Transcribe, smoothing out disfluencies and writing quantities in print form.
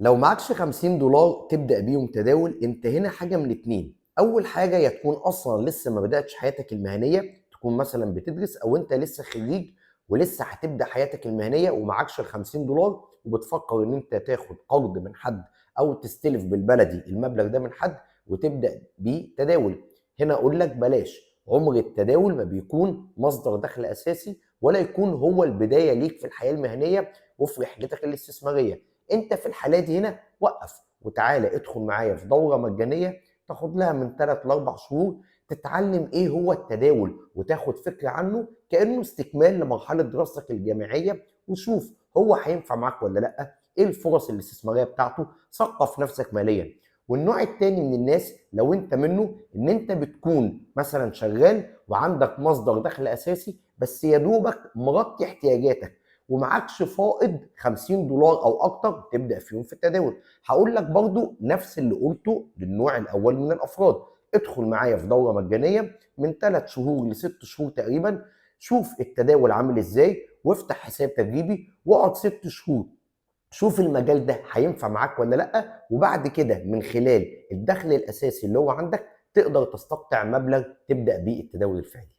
لو معكش 50 دولار تبدأ بيهم تداول، انت هنا حاجة من اتنين. اول حاجة يا تكون اصلا لسه ما بدأتش حياتك المهنية، تكون مثلا بتدرس، او انت لسه خريج ولسه هتبدأ حياتك المهنية ومعكش ال 50 دولار، وبتفكر ان انت تاخد قرض من حد او تستلف بالبلدي المبلغ ده من حد وتبدأ بيه تداول. هنا اقول لك بلاش. عمر التداول ما بيكون مصدر دخل اساسي، ولا يكون هو البداية ليك في الحياة المهنية وفي رحلتك الاستثمارية. انت في الحالات دي هنا وقف وتعالى ادخل معايا في دوره مجانيه، تاخد لها من 3 ل 4 شهور، تتعلم ايه هو التداول وتاخد فكره عنه كانه استكمال لمرحله دراستك الجامعيه، وشوف هو هينفع معاك ولا لا، ايه الفرص الاستثماريه بتاعته، ثقف نفسك ماليا. والنوع التاني من الناس لو انت منه، ان انت بتكون مثلا شغال وعندك مصدر دخل اساسي بس يا دوبك مغطي احتياجاتك ومعكش فائض 50 دولار او اكتر تبدا فيهم في التداول. هقول لك برضو نفس اللي قلته للنوع الاول من الافراد. ادخل معايا في دوره مجانيه من 3 شهور ل 6 شهور تقريبا، شوف التداول عامل ازاي، وافتح حساب تجريبي واقعد 6 شهور، شوف المجال ده هينفع معاك ولا لا، وبعد كده من خلال الدخل الاساسي اللي هو عندك تقدر تستقطع مبلغ تبدا بيه التداول الفعلي.